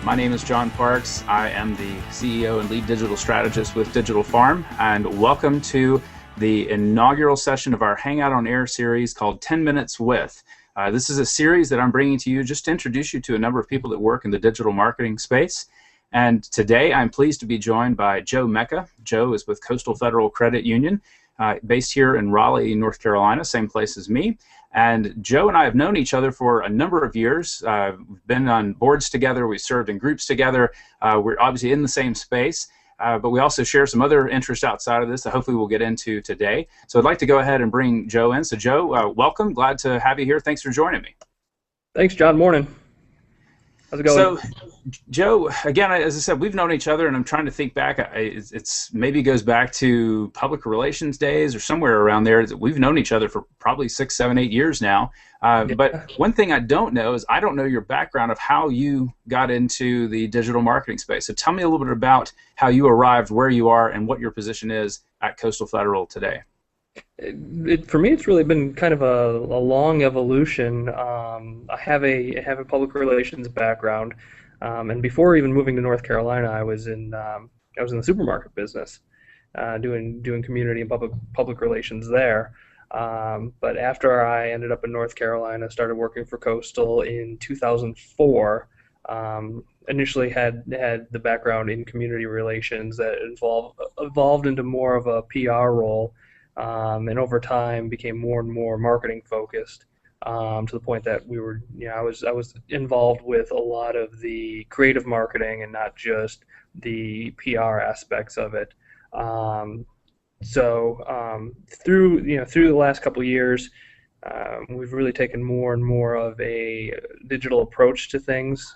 My name is Jon Parks. I am the CEO and Lead Digital Strategist with Dijital Farm, and welcome to the inaugural session of our Hangout on Air series called 10 Minutes With. This is a series that I'm bringing to you just to introduce you to a number of people that work in the digital marketing space. And today I'm pleased to be joined by Joe Mecca. Joe is with Coastal Federal Credit Union, based here in Raleigh, North Carolina, same place as me. And Joe and I have known each other for a number of years. We've been on boards together. We've served in groups together. We're obviously in the same space, but we also share some other interests outside of this that hopefully we'll get into today. So I'd like to go ahead and bring Joe in. So Joe, welcome. Glad to have you here. Thanks for joining me. Thanks, John. Morning. How's it going? So, Joe, again, as I said, we've known each other, and I'm trying to think back. It's maybe goes back to public relations days or somewhere around there. We've known each other for probably 6, 7, 8 years now. But one thing I don't know is I don't know your background of how you got into the digital marketing space. So tell me a little bit about how you arrived where you are and what your position is at Coastal Federal today. For me, it's really been kind of a long evolution. I have a public relations background, and before even moving to North Carolina, I was in the supermarket business, doing community and public relations there. But after I ended up in North Carolina, started working for Coastal in 2004. Initially had the background in community relations that evolved into more of a PR role. And over time became more and more marketing focused, to the point that I was involved with a lot of the creative marketing and not just the PR aspects of it. Through the last couple of years, we've really taken more and more of a digital approach to things.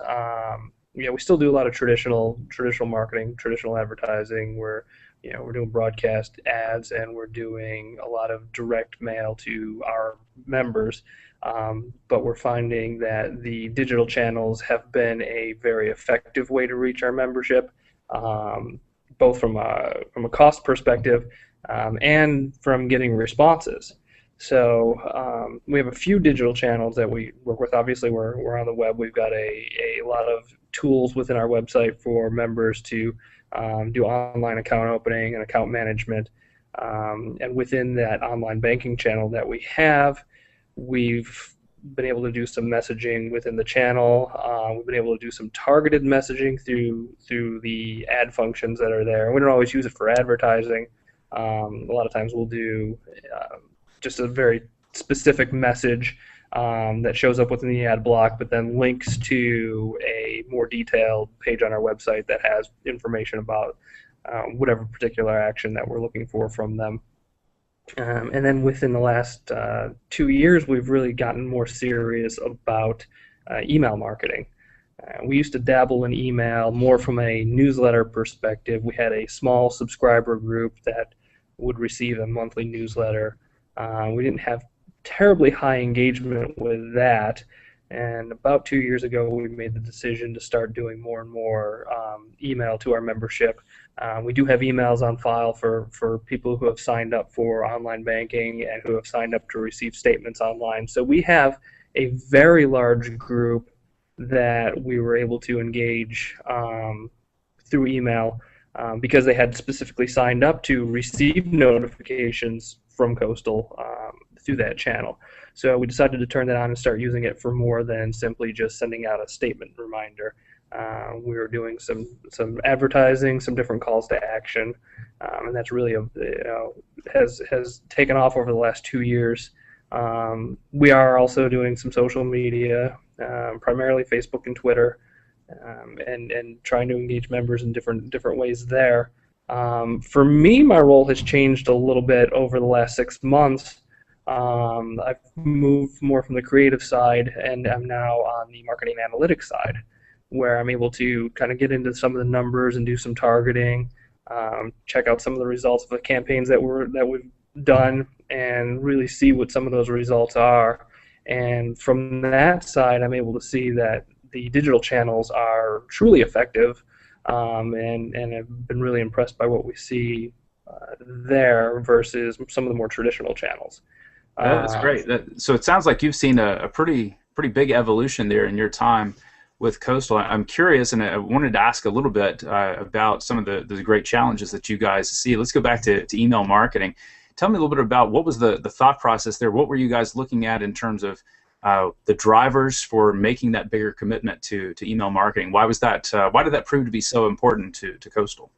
We still do a lot of traditional marketing, traditional advertising. We're doing broadcast ads, and we're doing a lot of direct mail to our members. But we're finding that the digital channels have been a very effective way to reach our membership, both from a cost perspective and from getting responses. So we have a few digital channels that we work with. Obviously, we're on the web. We've got a lot of tools within our website for members to do online account opening and account management. And within that online banking channel that we have, we've been able to do some messaging within the channel. We've been able to do some targeted messaging through the ad functions that are there. We don't always use it for advertising. A lot of times we'll do just a very specific message that shows up within the ad block, but then links to a more detailed page on our website that has information about whatever particular action that we're looking for from them. And then within the last 2 years, we've really gotten more serious about email marketing. We used to dabble in email more from a newsletter perspective. We had a small subscriber group that would receive a monthly newsletter. We didn't have terribly high engagement with that, and about 2 years ago we made the decision to start doing more and more email to our membership. We do have emails on file for people who have signed up for online banking and who have signed up to receive statements online. So we have a very large group that we were able to engage through email because they had specifically signed up to receive notifications from Coastal through that channel. So we decided to turn that on and start using it for more than simply just sending out a statement reminder. We were doing some advertising, some different calls to action, and that's really has taken off over the last 2 years. We are also doing some social media, primarily Facebook and Twitter, and trying to engage members in different ways there. For me, my role has changed a little bit over the last 6 months. I've moved more from the creative side, and I'm now on the marketing analytics side, where I'm able to kind of get into some of the numbers and do some targeting, check out some of the results of the campaigns that we've done, and really see what some of those results are. And from that side, I'm able to see that the digital channels are truly effective. And I've been really impressed by what we see there versus some of the more traditional channels. That's great. So it sounds like you've seen a pretty big evolution there in your time with Coastal. I'm curious, and I wanted to ask a little bit about some of the great challenges that you guys see. Let's go back to email marketing. Tell me a little bit about what was the thought process there. What were you guys looking at in terms of the drivers for making that bigger commitment to email marketing? Why was that? Why did that prove to be so important to Coastal?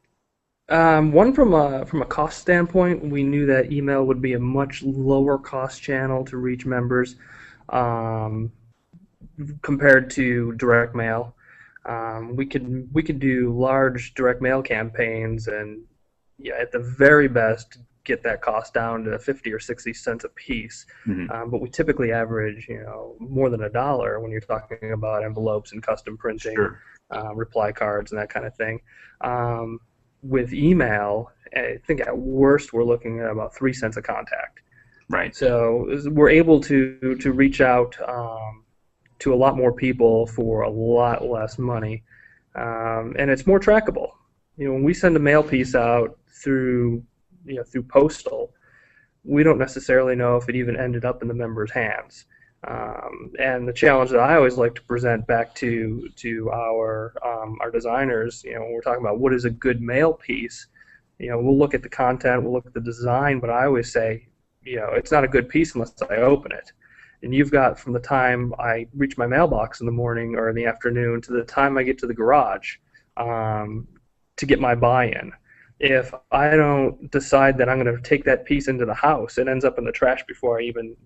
One from a cost standpoint, we knew that email would be a much lower cost channel to reach members um, compared to direct mail. We could do large direct mail campaigns and yeah, at the very best get that cost down to 50 or 60 cents a piece. Hmm. But we typically average, more than $1 when you're talking about envelopes and custom printing, Sure. reply cards and that kind of thing. With email, I think at worst we're looking at about 3 cents a contact. Right. So we're able to reach out to a lot more people for a lot less money, and it's more trackable. When we send a mail piece out through postal, we don't necessarily know if it even ended up in the member's hands. And the challenge that I always like to present back to our designers, when we're talking about what is a good mail piece, we'll look at the content, we'll look at the design, but I always say, it's not a good piece unless I open it. And you've got from the time I reach my mailbox in the morning or in the afternoon to the time I get to the garage to get my buy-in. If I don't decide that I'm going to take that piece into the house, it ends up in the trash before I even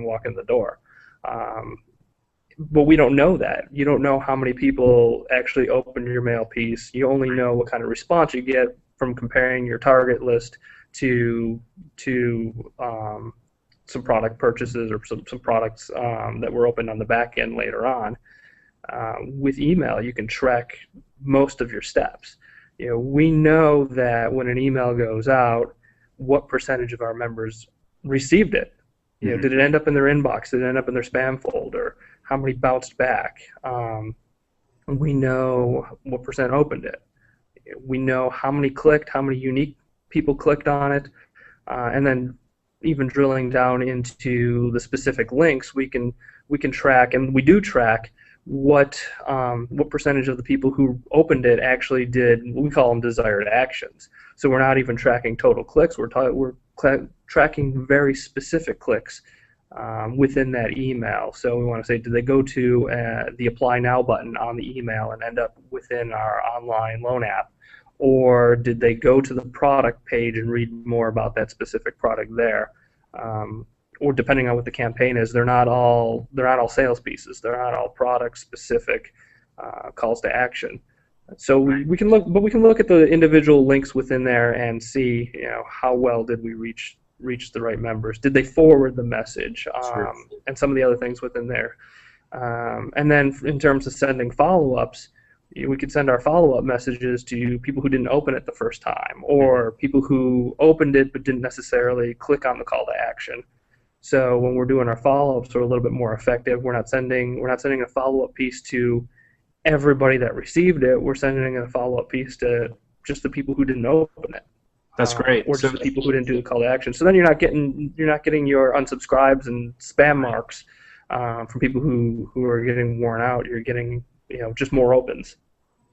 walk in the door. But we don't know that. You don't know how many people actually opened your mail piece. You only know what kind of response you get from comparing your target list to some product purchases or some products that were opened on the back end later on. With email, you can track most of your steps. We know that when an email goes out, what percentage of our members received it. Mm-hmm. Did it end up in their inbox? Did it end up in their spam folder? How many bounced back? We know what percent opened it. We know how many clicked, how many unique people clicked on it, and then even drilling down into the specific links, we can track, and we do track what percentage of the people who opened it actually did. We call them desired actions. So we're not even tracking total clicks. We're tracking very specific clicks within that email. So we want to say, did they go to the Apply Now button on the email and end up within our online loan app? Or did they go to the product page and read more about that specific product there? Or depending on what the campaign is, they're not all sales pieces. They're not all product specific calls to action. So we can look at the individual links within there and see how well did we reach the right members. Did they forward the message? Sure. And some of the other things within there. And then in terms of sending follow-ups, we could send our follow-up messages to people who didn't open it the first time, or people who opened it but didn't necessarily click on the call to action. So when we're doing our follow-ups, we're a little bit more effective. We're not sending a follow-up piece to everybody that received it. We're sending a follow-up piece to just the people who didn't open it. That's great. Or just the people who didn't do the call to action. So then you're not getting your unsubscribes and spam marks from people who are getting worn out. You're getting just more opens.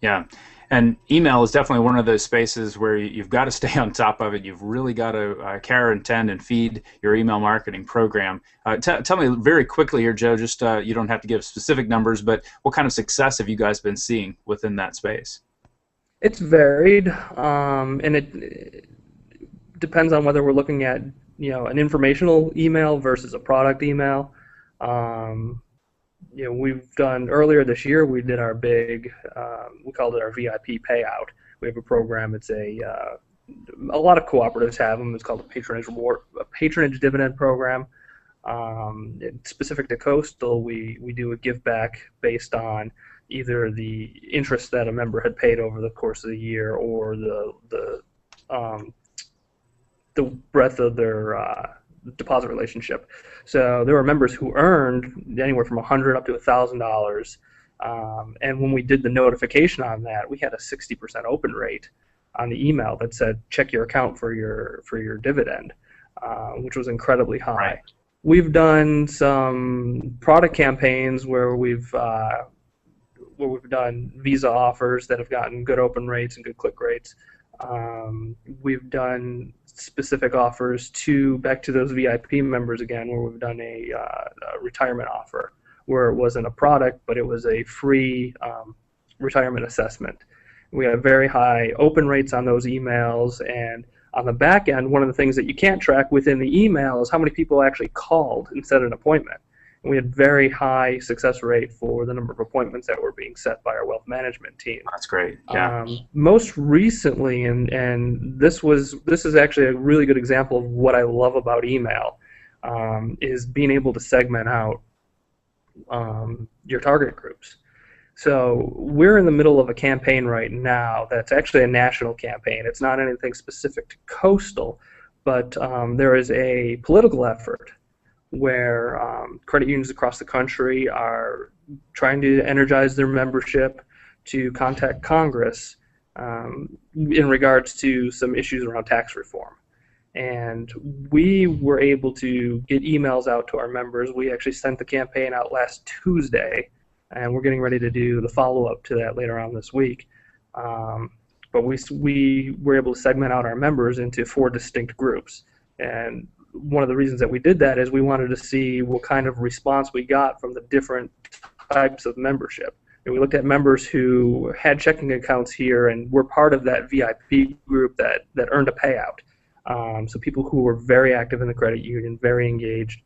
Yeah, and email is definitely one of those spaces where you've got to stay on top of it. You've really got to care and tend and feed your email marketing program. Tell me very quickly here, Joe, just you don't have to give specific numbers, but what kind of success have you guys been seeing within that space? It's varied, and it depends on whether we're looking at an informational email versus a product email. We've done earlier this year. We did our big, we called it our VIP payout. We have a program. It's a lot of cooperatives have them. It's called a patronage dividend program. It's specific to Coastal. We do a give back based on either the interest that a member had paid over the course of the year or the breadth of their deposit relationship. So there were members who earned anywhere from $100 up to $1,000, and when we did the notification on that, we had a 60% open rate on the email that said check your account for your dividend, which was incredibly high. Right. We've done some product campaigns where we've where we've done Visa offers that have gotten good open rates and good click rates. We've done specific offers back to those VIP members again, where we've done a retirement offer where it wasn't a product, but it was a free retirement assessment. We have very high open rates on those emails, and on the back end, one of the things that you can't track within the email is how many people actually called and set an appointment. And we had very high success rate for the number of appointments that were being set by our wealth management team. That's great. Yeah. Most recently, and this is actually a really good example of what I love about email, is being able to segment out your target groups. So we're in the middle of a campaign right now that's actually a national campaign. It's not anything specific to Coastal, but there is a political effort where credit unions across the country are trying to energize their membership to contact Congress in regards to some issues around tax reform. And we were able to get emails out to our members. We actually sent the campaign out last Tuesday, and we're getting ready to do the follow-up to that later on this week. But we were able to segment out our members into 4 distinct groups. And one of the reasons that we did that is we wanted to see what kind of response we got from the different types of membership. And we looked at members who had checking accounts here and were part of that VIP group that earned a payout. So people who were very active in the credit union, very engaged.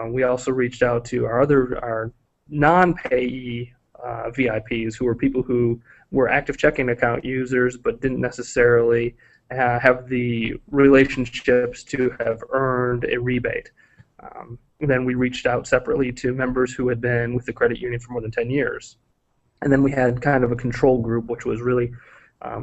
We also reached out to our non-payee VIPs, who were people who were active checking account users but didn't necessarily have the relationships to have earned a rebate. Then we reached out separately to members who had been with the credit union for more than 10 years. And then we had kind of a control group, which was really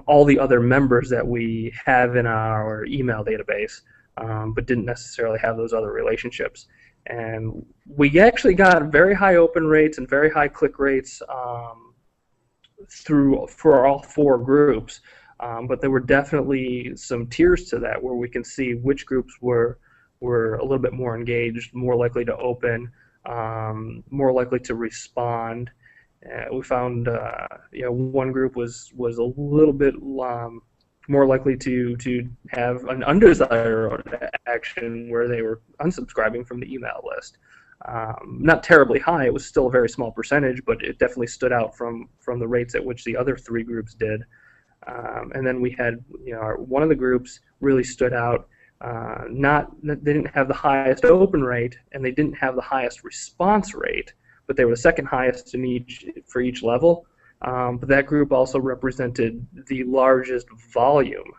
all the other members that we have in our email database, but didn't necessarily have those other relationships. And we actually got very high open rates and very high click rates for all 4 groups. But there were definitely some tiers to that where we can see which groups were a little bit more engaged, more likely to open, more likely to respond. We found one group was a little bit more likely to have an undesired action where they were unsubscribing from the email list. Not terribly high, it was still a very small percentage, but it definitely stood out from the rates at which the other 3 groups did. And then we had, one of the groups really stood out. They didn't have the highest open rate, and they didn't have the highest response rate, but they were the second highest for each level. But that group also represented the largest volume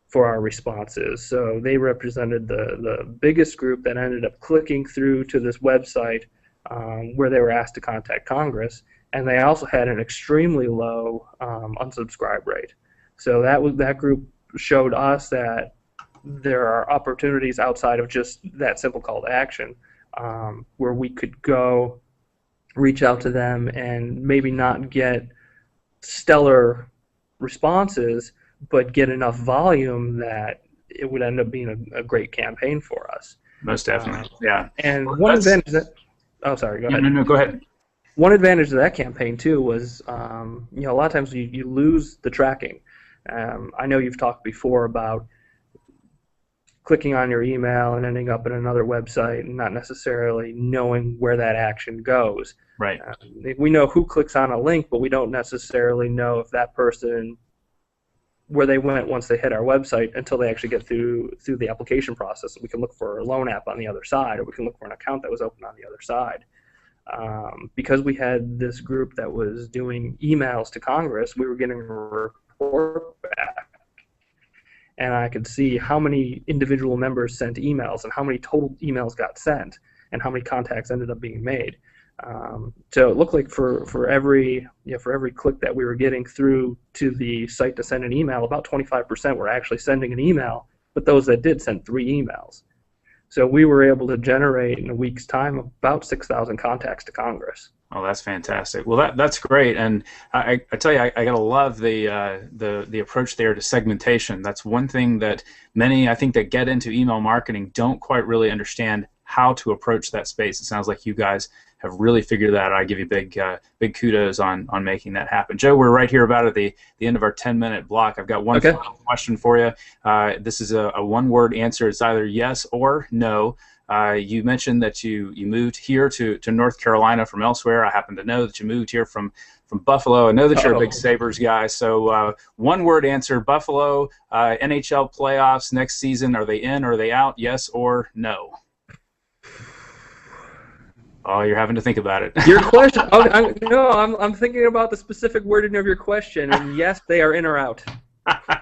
for our responses. So they represented the biggest group that ended up clicking through to this website where they were asked to contact Congress, and they also had an extremely low unsubscribe rate. So that group showed us that there are opportunities outside of just that simple call to action where we could go reach out to them and maybe not get stellar responses, but get enough volume that it would end up being a great campaigne for us. Most definitely, yeah. And one advantage that, oh, sorry, go ahead. No, go ahead. One advantage of that campaign too was, a lot of times you lose the tracking. I know you've talked before about clicking on your email and ending up in another website and not necessarily knowing where that action goes. Right. We know who clicks on a link, but we don't necessarily know if that person, where they went once they hit our website until they actually get through the application process. We can look for a loan app on the other side, or we can look for an account that was open on the other side. Because we had this group that was doing emails to Congress, we were getting a report back. And I could see how many individual members sent emails and how many total emails got sent and how many contacts ended up being made. So it looked like for every click that we were getting through to the site to send an email, about 25% were actually sending an email, but those that did sent 3 emails. So we were able to generate in a week's time about 6,000 contacts to Congress. Oh, that's fantastic. Well, that's great, and I tell you, I gotta love the approach there to segmentation. That's one thing that many, I think, that get into email marketing don't quite really understand how to approach that space. It sounds like you guys have really figured that out. I give you big kudos on making that happen. Joe, we're right here about at the end of our 10-minute block. I've got one final question for you. This is a one-word answer. It's either yes or no. You mentioned that you moved here to North Carolina from elsewhere. I happen to know that you moved here from Buffalo. I know that you're a big Sabres guy. So one-word answer, Buffalo, NHL playoffs next season, are they in or are they out? Yes or no? Oh, you're having to think about it. Your question? I'm thinking about the specific wording of your question, and yes, they are in or out.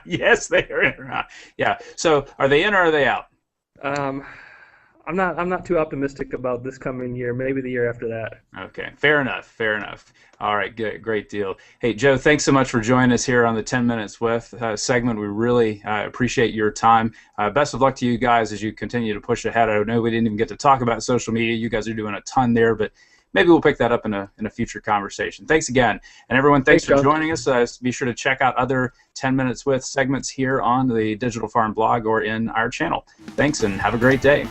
Yes, they are in or out. Yeah. So, are they in or are they out? I'm not too optimistic about this coming year. Maybe the year after that. Okay, fair enough. Fair enough. All right, good, great deal. Hey, Joe, thanks so much for joining us here on the 10 Minutes With segment. We really appreciate your time. Best of luck to you guys as you continue to push ahead. I know we didn't even get to talk about social media. You guys are doing a ton there, but maybe we'll pick that up in a future conversation. Thanks again. And everyone, thanks for joining us. Be sure to check out other 10 Minutes With segments here on the Digital Farm blog or in our channel. Thanks, and have a great day.